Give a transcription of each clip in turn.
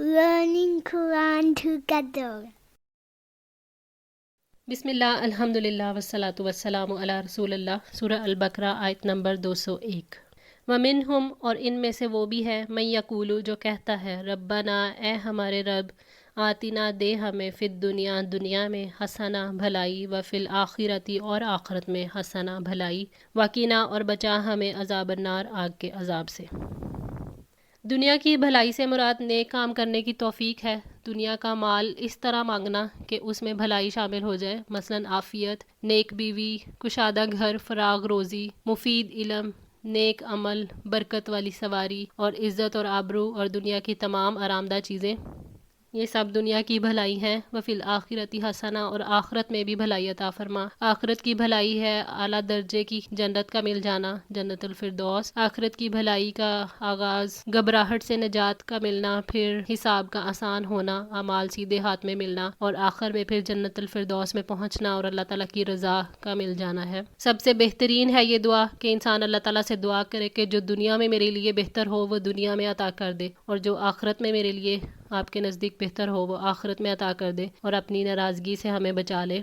learning Quran together. بسم اللہ الحمدللہ والصلاۃ والسلام علی رسول اللہ۔ سورہ البقرہ آیت نمبر 201۔ ومنہم، اور ان میں سے وہ بھی ہے، من یقولو، جو کہتا ہے، ربنا، اے ہمارے رب، آتنا، دے ہمیں، فی الدنیا، دنیا میں، حسنہ، بھلائی، وفی الآخرتی، اور آخرت میں، حسنہ، بھلائی، وقنا، اور بچا ہمیں، عذاب النار، آگ کے عذاب سے۔ دنیا کی بھلائی سے مراد نیک کام کرنے کی توفیق ہے۔ دنیا کا مال اس طرح مانگنا کہ اس میں بھلائی شامل ہو جائے، مثلا عافیت، نیک بیوی، کشادہ گھر، فراغ روزی، مفید علم، نیک عمل، برکت والی سواری، اور عزت اور آبرو، اور دنیا کی تمام آرامدہ چیزیں، یہ سب دنیا کی بھلائی ہیں۔ وفی الآخرتی حسنہ، اور آخرت میں بھی بھلائی عطا فرما۔ آخرت کی بھلائی ہے اعلیٰ درجے کی جنت کا مل جانا، جنت الفردوس۔ آخرت کی بھلائی کا آغاز گھبراہٹ سے نجات کا ملنا، پھر حساب کا آسان ہونا، اعمال سیدھے ہاتھ میں ملنا، اور آخر میں پھر جنت الفردوس میں پہنچنا اور اللہ تعالیٰ کی رضا کا مل جانا ہے۔ سب سے بہترین ہے یہ دعا کہ انسان اللہ تعالیٰ سے دعا کرے کہ جو دنیا میں میرے لیے بہتر ہو وہ دنیا میں عطا کر دے، اور جو آخرت میں میرے لیے آپ کے نزدیک بہتر ہو وہ آخرت میں عطا کر دے، اور اپنی ناراضگی سے ہمیں بچا لے۔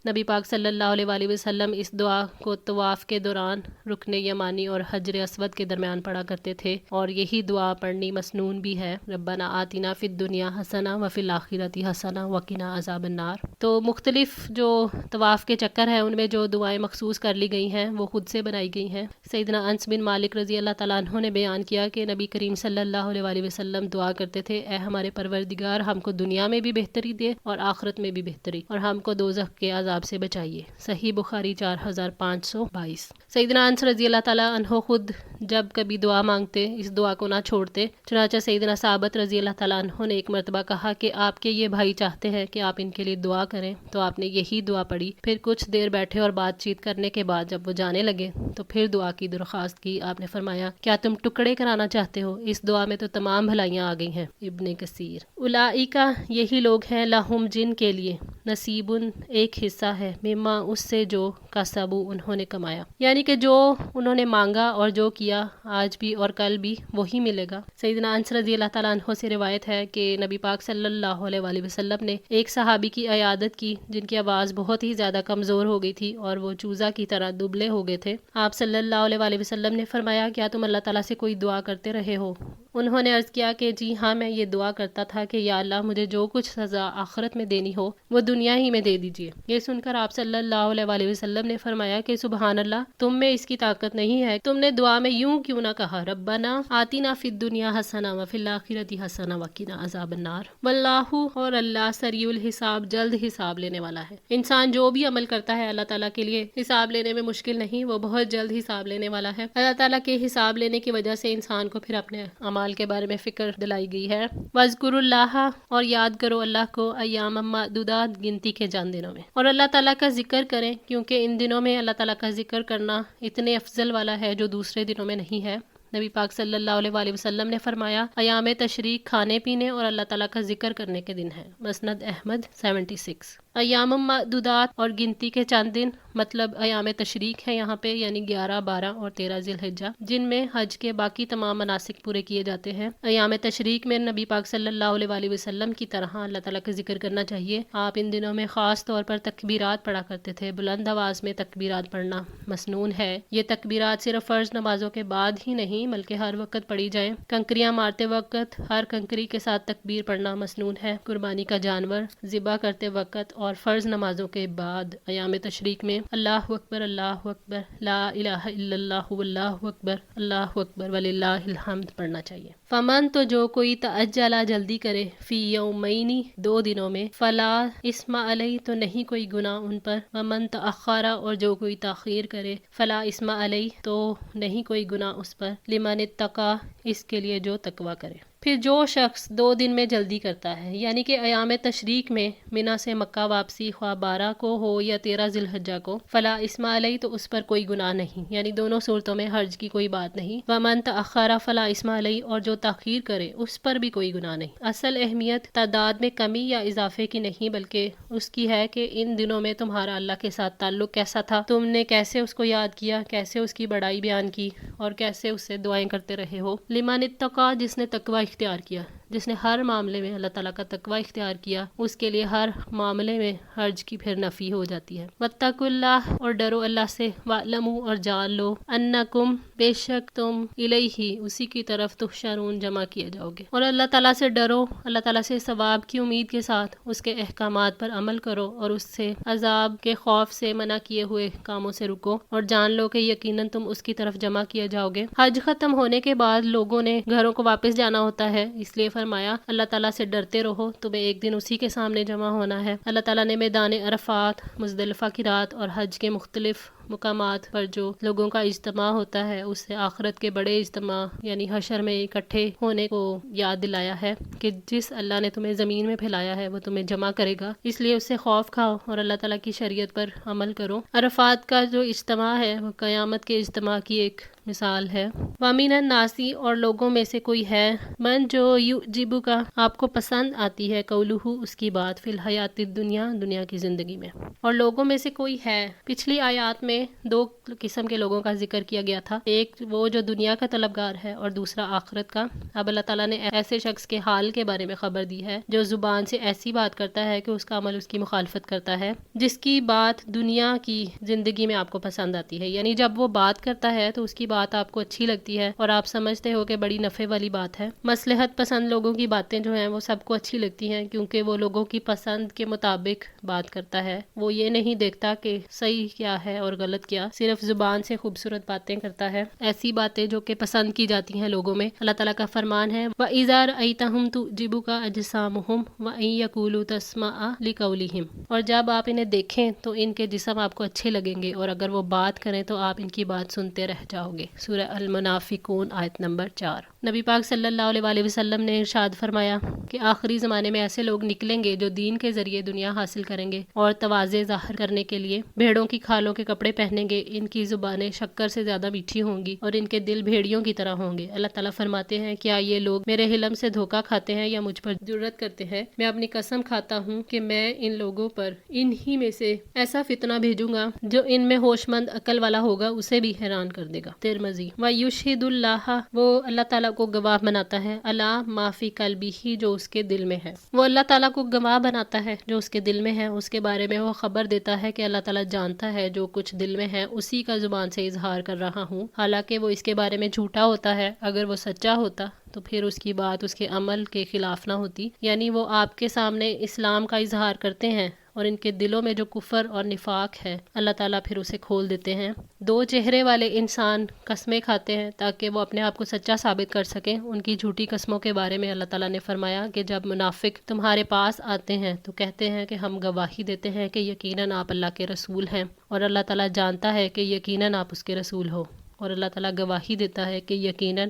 نبی پاک صلی اللہ علیہ وآلہ وسلم اس دعا کو طواف کے دوران رکن یمانی اور حجر اسود کے درمیان پڑھا کرتے تھے، اور یہی دعا پڑھنی مسنون بھی ہے، ربنا آتنا فی الدنیا حسنہ وفی الآخرۃ حسنہ وقنا عذاب النار۔ تو مختلف جو طواف کے چکر ہیں ان میں جو دعائیں مخصوص کر لی گئی ہیں وہ خود سے بنائی گئی ہیں۔ سیدنا انس بن مالک رضی اللہ تعالیٰ عنہ نے بیان کیا کہ نبی کریم صلی اللہ علیہ وآلہ وسلم دعا کرتے تھے، اے ہمارے پروردگار، ہم کو دنیا میں بھی بہتری دے اور آخرت میں بھی بہتری، اور ہم کو دوزخ کے عذاب سے بچائیے۔ صحیح بخاری 4522۔ سیدنا انس رضی اللہ تعالیٰ عنہ خود جب کبھی دعا مانگتے اس دعا کو نہ چھوڑتے، چنانچہ سیدنا ثابت رضی اللہ تعالیٰ عنہ نے ایک مرتبہ کہا کہ آپ کے یہ بھائی چاہتے ہیں کہ آپ ان کے لیے دعا کریں، تو آپ نے یہی دعا پڑھی۔ پھر کچھ دیر بیٹھے اور بات چیت کرنے کے بعد جب وہ جانے لگے تو پھر دعا کی درخواست کی۔ آپ نے فرمایا، کیا تم ٹکڑے کرانا چاہتے ہو؟ اس دعا میں تو تمام بھلائیاں آ گئی ہیں۔ ابن کثیر۔ اولئک، یہی لوگ ہیں، لہم، جن کے لیے، نصیبن، ایک حصہ ہے، مما، اس سے جو، کسبوا، انہوں نے کمایا، یعنی کہ جو انہوں نے مانگا اور جو کیا آج بھی اور کل بھی وہی ملے گا۔ سیدنا انس رضی اللہ تعالیٰ عنہ سے روایت ہے کہ نبی پاک صلی اللہ علیہ وآلہ وسلم نے ایک صحابی کی عیادت کی جن کی آواز بہت ہی زیادہ کمزور ہو گئی تھی اور وہ چوزا کی طرح دبلے ہو گئے تھے۔ آپ صلی اللہ علیہ وآلہ وسلم نے فرمایا، کیا تم اللہ تعالیٰ سے کوئی دعا کرتے رہے ہو؟ انہوں نے عرض کیا کہ جی ہاں، میں یہ دعا کرتا تھا کہ یا اللہ، مجھے جو کچھ سزا آخرت میں دینی ہو وہ دنیا ہی میں دے دیجیے۔ یہ سن کر آپ صلی اللہ علیہ وآلہ وسلم نے فرمایا کہ سبحان اللہ، تم میں اس کی طاقت نہیں ہے، تم نے دعا میں یوں کیوں نہ کہا، ربنا آتنا فی الدنیا حسنہ وفی الآخرۃ حسنہ وقنا عذاب النار۔ واللہ، اور اللہ، سریع الحساب، جلد حساب لینے والا ہے۔ انسان جو بھی عمل کرتا ہے اللہ تعالیٰ کے لیے حساب لینے میں مشکل نہیں، وہ بہت جلد حساب لینے والا ہے۔ اللہ تعالیٰ کے حساب لینے کی وجہ سے انسان کو پھر اپنے اعمال کے بارے میں فکر دلائی گئی ہے۔ وَاذْكُرُوا اللَّهَ، اور یاد کرو اللہ کو، ایام معدودات، گنتی کے چند دنوں میں، اور اللہ تعالیٰ کا ذکر کریں کیونکہ ان دنوں میں اللہ تعالیٰ کا ذکر کرنا اتنے افضل والا ہے جو دوسرے دنوں میں نہیں ہے۔ نبی پاک صلی اللہ علیہ وآلہ وسلم نے فرمایا، ایام تشریق کھانے پینے اور اللہ تعالیٰ کا ذکر کرنے کے دن ہیں۔ مسند احمد 76۔ ایام معدودات، اور گنتی کے چند دن، مطلب ایام تشریق ہے یہاں پہ، یعنی 11، 12 اور 13 ذی الحجہ، جن میں حج کے باقی تمام مناسک پورے کیے جاتے ہیں۔ ایام تشریق میں نبی پاک صلی اللہ علیہ وآلہ وسلم کی طرح اللہ تعالیٰ کا ذکر کرنا چاہیے۔ آپ ان دنوں میں خاص طور پر تکبیرات پڑھا کرتے تھے۔ بلند آواز میں تکبیرات پڑھنا مسنون ہے۔ یہ تکبیرات صرف فرض نمازوں کے بعد ہی نہیں بلکہ ہر وقت پڑھی جائیں۔ کنکریاں مارتے وقت ہر کنکری کے ساتھ تکبیر پڑھنا مسنون ہے۔ قربانی کا جانور ذبح کرتے وقت اور فرض نمازوں کے بعد ایام تشریق میں اللہ اکبر، اللہ اکبر، لا الہ الا اللہ، واللہ اکبر، اللہ اکبر، وللہ الحمد پڑھنا چاہیے۔ فمن، تو جو کوئی تعجل، جلدی کرے، فی یومین، 2 دنوں میں، فلا اسم علیہ، تو نہیں کوئی گناہ ان پر، ومن تأخر، اور جو کوئی تاخیر کرے، فلا اسم علیہ، تو نہیں کوئی گناہ اس پر، لمن اتقی، اس کے لیے جو تقوی کرے۔ پھر جو شخص 2 دن میں جلدی کرتا ہے، یعنی کہ ایام تشریق میں منا سے مکہ واپسی، خواہ 12 کو ہو یا 13 ذی الحجہ کو، فلا اسم علیہ، تو اس پر کوئی گناہ نہیں، یعنی دونوں صورتوں میں حرج کی کوئی بات نہیں۔ ومن تأخر فلا اسم علیہ، اور جو تاخیر کرے اس پر بھی کوئی گناہ نہیں۔ اصل اہمیت تعداد میں کمی یا اضافے کی نہیں بلکہ اس کی ہے کہ ان دنوں میں تمہارا اللہ کے ساتھ تعلق کیسا تھا، تم نے کیسے اس کو یاد کیا، کیسے اس کی بڑائی بیان کی، اور کیسے اس سے دعائیں کرتے رہے ہو۔ لمن اتقی، جس نے تقوی اختیار کیا، جس نے ہر معاملے میں اللہ تعالیٰ کا تقوی اختیار کیا اس کے لیے ہر معاملے میں حرج کی پھر نفی ہو جاتی ہے۔ واتقوا اللہ، اور ڈرو اللہ سے، واعلموا، اور جان لو، انکم، بے شک تم، الیہ، اسی کی طرف تحشرون، جمع کیے جاؤ گے۔ اور اللہ تعالیٰ سے ڈرو، اللہ تعالیٰ سے ثواب کی امید کے ساتھ اس کے احکامات پر عمل کرو اور اس سے عذاب کے خوف سے منع کیے ہوئے کاموں سے رکو، اور جان لو کہ یقیناً تم اس کی طرف جمع کیے جاؤ گے۔ حج ختم ہونے کے بعد لوگوں نے گھروں کو واپس جانا ہوتا ہے، اس لیے فرمایا اللہ تعالیٰ سے ڈرتے رہو، تمہیں ایک دن اسی کے سامنے جمع ہونا ہے۔ اللہ تعالیٰ نے میدان عرفات، مزدلفہ کی رات اور حج کے مختلف مقامات پر جو لوگوں کا اجتماع ہوتا ہے اس سے آخرت کے بڑے اجتماع یعنی حشر میں اکٹھے ہونے کو یاد دلایا ہے کہ جس اللہ نے تمہیں زمین میں پھیلایا ہے وہ تمہیں جمع کرے گا، اس لیے اس سے خوف کھاؤ اور اللہ تعالیٰ کی شریعت پر عمل کرو۔ عرفات کا جو اجتماع ہے وہ قیامت کے اجتماع کی ایک مثال ہے۔ وَمِنَ النَّاسِ، اور لوگوں میں سے کوئی ہے، من جو یعجبک، آپ کو پسند آتی ہے، قولہ، اس کی بات، فی الحیات الدنیا، دنیا کی زندگی میں۔ اور لوگوں میں سے کوئی ہے، پچھلی آیات میں دو قسم کے لوگوں کا ذکر کیا گیا تھا، ایک وہ جو دنیا کا طلبگار ہے اور دوسرا آخرت کا۔ اب اللہ تعالیٰ نے ایسے شخص کے حال کے بارے میں خبر دی ہے جو زبان سے ایسی بات کرتا ہے کہ اس کا عمل اس کی مخالفت کرتا ہے، جس کی بات دنیا کی زندگی میں آپ کو پسند آتی ہے، یعنی جب وہ بات کرتا ہے تو اس کی بات آپ کو اچھی لگتی ہے اور آپ سمجھتے ہو کہ بڑی نفع والی بات ہے۔ مصلحت پسند لوگوں کی باتیں جو ہیں وہ سب کو اچھی لگتی ہیں کیونکہ وہ لوگوں کی پسند کے مطابق بات کرتا ہے، وہ یہ نہیں دیکھتا کہ صحیح کیا ہے اور غلط کیا، صرف زبان سے خوبصورت باتیں کرتا ہے، ایسی باتیں جو کہ پسند کی جاتی ہیں لوگوں میں۔ اللہ تعالیٰ کا فرمان ہے وَإِذَا رَأَيْتَهُمْ تُعْجِبُكَ أَجْسَامُهُمْ وَإِن يَقُولُوا تَسْمَعَ لِقَوْلِهِمْ، اور جب آپ انہیں دیکھیں تو ان کے جسم آپ کو اچھے لگیں گے اور اگر وہ بات کریں تو آپ ان کی بات سنتے رہ جاؤ گے۔ سورہ المنافقون آیت نمبر 4۔ نبی پاک صلی اللہ علیہ وسلم نے ارشاد فرمایا کہ آخری زمانے میں ایسے لوگ نکلیں گے جو دین کے ذریعے دنیا حاصل کریں گے اور تواضع ظاہر کرنے کے لیے بھیڑوں کی کھالوں کے کپڑے پہنیں گے، ان کی زبانیں شکر سے زیادہ میٹھی ہوں گی اور ان کے دل بھیڑیوں کی طرح ہوں گے۔ اللہ تعالیٰ فرماتے ہیں کیا یہ لوگ میرے حلم سے دھوکہ کھاتے ہیں یا مجھ پر جرأت کرتے ہیں؟ میں اپنی قسم کھاتا ہوں کہ میں ان لوگوں پر انہی میں سے ایسا فتنہ بھیجوں گا جو ان میں ہوش مند عقل والا ہوگا اسے بھی حیران کر دے گا۔ ترمذی۔ وَيُشْهِدُ اللَّهَ، وہ اللہ تعالیٰ کو گواہ بناتا ہے، عَلَى مَا فِي قَلْبِهِ، جو اس کے دل میں ہے، وہ اللہ تعالیٰ کو گواہ بناتا ہے جو اس کے دل میں ہے، اس کے بارے میں وہ خبر دیتا ہے کہ اللہ تعالیٰ جانتا ہے جو کچھ دل میں ہے، اسی کا زبان سے اظہار کر رہا ہوں، حالانکہ وہ اس کے بارے میں جھوٹا ہوتا ہے، اگر وہ سچا ہوتا تو پھر اس کی بات اس کے عمل کے خلاف نہ ہوتی، یعنی وہ آپ کے سامنے اسلام کا اظہار کرتے ہیں اور ان کے دلوں میں جو کفر اور نفاق ہے اللہ تعالیٰ پھر اسے کھول دیتے ہیں۔ دو چہرے والے انسان قسمیں کھاتے ہیں تاکہ وہ اپنے آپ کو سچا ثابت کر سکیں۔ ان کی جھوٹی قسموں کے بارے میں اللہ تعالیٰ نے فرمایا کہ جب منافق تمہارے پاس آتے ہیں تو کہتے ہیں کہ ہم گواہی دیتے ہیں کہ یقیناً آپ اللہ کے رسول ہیں، اور اللہ تعالیٰ جانتا ہے کہ یقیناً آپ اس کے رسول ہو، اور اللہ تعالیٰ گواہی دیتا ہے کہ یقیناً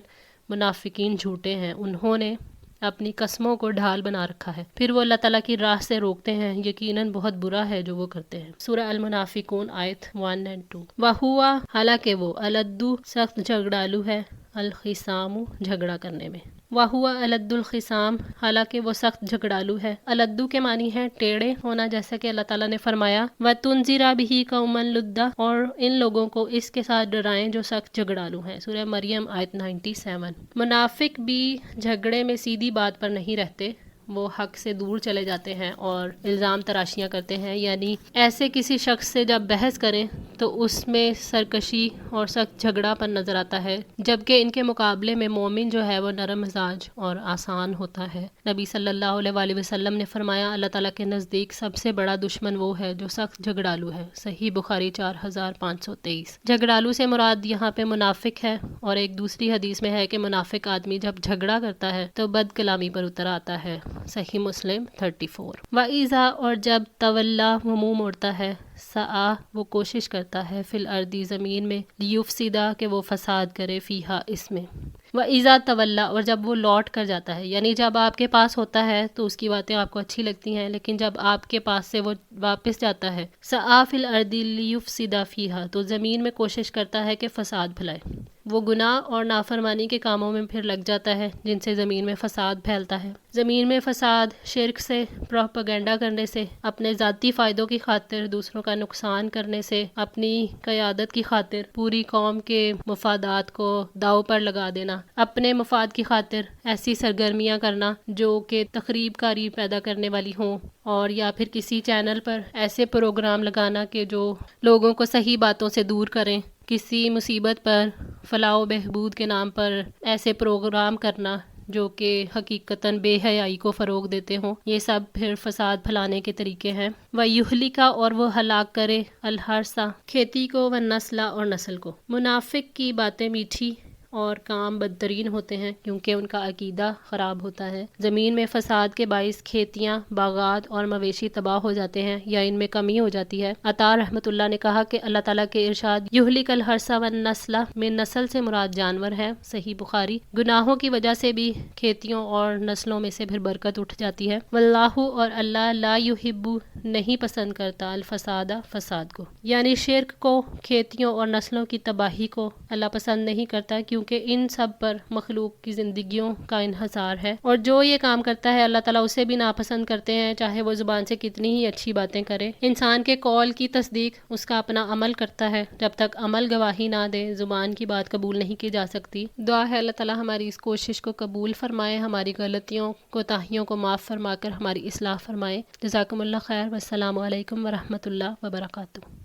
منافقین جھوٹے ہیں، انہوں نے اپنی قسموں کو ڈھال بنا رکھا ہے، پھر وہ اللہ تعالیٰ کی راہ سے روکتے ہیں، یقیناً بہت برا ہے جو وہ کرتے ہیں۔ سورہ المنافقون آیت 1 اور 2۔ وَهُوَ، حالانکہ وہ، الدو، سخت جھگڑالو ہے، الخصام، جھگڑا کرنے میں، وَهُوَ الد الخصام، حالانکہ وہ سخت جھگڑالو ہے۔ الدو کے معنی ہے ٹیڑے ہونا، جیسا کہ اللہ تعالیٰ نے فرمایا وَتُنذِرَ بِهِ قَوْمًا لُدًّا، اور ان لوگوں کو اس کے ساتھ ڈرائیں جو سخت جھگڑالو ہیں۔ سورہ مریم آیت 97۔ منافق بھی جھگڑے میں سیدھی بات پر نہیں رہتے، وہ حق سے دور چلے جاتے ہیں اور الزام تراشیاں کرتے ہیں، یعنی ایسے کسی شخص سے جب بحث کریں تو اس میں سرکشی اور سخت جھگڑا پن نظر آتا ہے، جبکہ ان کے مقابلے میں مومن جو ہے وہ نرم مزاج اور آسان ہوتا ہے۔ نبی صلی اللہ علیہ وسلم نے فرمایا اللہ تعالیٰ کے نزدیک سب سے بڑا دشمن وہ ہے جو سخت جھگڑالو ہے۔ صحیح بخاری 4523۔ جھگڑالو سے مراد یہاں پہ منافق ہے، اور ایک دوسری حدیث میں ہے کہ منافق آدمی جب جھگڑا کرتا ہے تو بد کلامی پر اتر آتا ہے۔ صحیح مسلم 34۔ وَإِذَا، اور جب، تولا، وہ منہ موڑتا ہے، سعی، وہ کوشش کرتا ہے، فی الارض، زمین میں، لیفسدا، کہ وہ فساد کرے، فیہا، اس میں۔ وَإِذَا تولا، اور جب وہ لوٹ کر جاتا ہے، یعنی جب آپ کے پاس ہوتا ہے تو اس کی باتیں آپ کو اچھی لگتی ہیں، لیکن جب آپ کے پاس سے وہ واپس جاتا ہے، سعی فی الارض لیفسدا فیہا، تو زمین میں کوشش کرتا ہے کہ فساد پھیلائے۔ وہ گناہ اور نافرمانی کے کاموں میں پھر لگ جاتا ہے جن سے زمین میں فساد پھیلتا ہے۔ زمین میں فساد شرک سے، پروپیگنڈا کرنے سے، اپنے ذاتی فائدوں کی خاطر دوسروں کا نقصان کرنے سے، اپنی قیادت کی خاطر پوری قوم کے مفادات کو داؤ پر لگا دینا، اپنے مفاد کی خاطر ایسی سرگرمیاں کرنا جو کہ تخریب کاری پیدا کرنے والی ہوں، اور یا پھر کسی چینل پر ایسے پروگرام لگانا کہ جو لوگوں کو صحیح باتوں سے دور کریں، کسی مصیبت پر فلاح و بہبود کے نام پر ایسے پروگرام کرنا جو کہ حقیقتاً بے حیائی کو فروغ دیتے ہوں، یہ سب پھر فساد پھیلانے کے طریقے ہیں۔ وَيُهْلِكَ اور وہ ہلاک کرے، الْحَرْثَ کھیتی کو، وَالنَّسْلَ اور نسل کو۔ منافق کی باتیں میٹھی اور کام بدترین ہوتے ہیں کیونکہ ان کا عقیدہ خراب ہوتا ہے۔ زمین میں فساد کے باعث کھیتیاں، باغات اور مویشی تباہ ہو جاتے ہیں یا ان میں کمی ہو جاتی ہے۔ عطا رحمۃ اللہ نے کہا کہ اللہ تعالیٰ کے ارشاد یہلک الحرث والنسل میں نسل سے مراد جانور ہے، صحیح بخاری۔ گناہوں کی وجہ سے بھی کھیتیوں اور نسلوں میں سے پھر برکت اٹھ جاتی ہے۔ واللہ اور اللہ لا یحب نہیں پسند کرتا الفساد فساد کو، یعنی شرک کو، کھیتیوں اور نسلوں کی تباہی کو اللہ پسند نہیں کرتا کیونکہ ان سب پر مخلوق کی زندگیوں کا انحصار ہے، اور جو یہ کام کرتا ہے اللہ تعالیٰ اسے بھی ناپسند کرتے ہیں، چاہے وہ زبان سے کتنی ہی اچھی باتیں کرے۔ انسان کے قول کی تصدیق اس کا اپنا عمل کرتا ہے، جب تک عمل گواہی نہ دے زبان کی بات قبول نہیں کی جا سکتی۔ دعا ہے اللہ تعالیٰ ہماری اس کوشش کو قبول فرمائے، ہماری غلطیوں کوتاہیوں کو معاف فرما کر ہماری اصلاح فرمائے۔ جزاکم اللہ خیر، والسلام علیکم ورحمۃ اللہ وبرکاتہ۔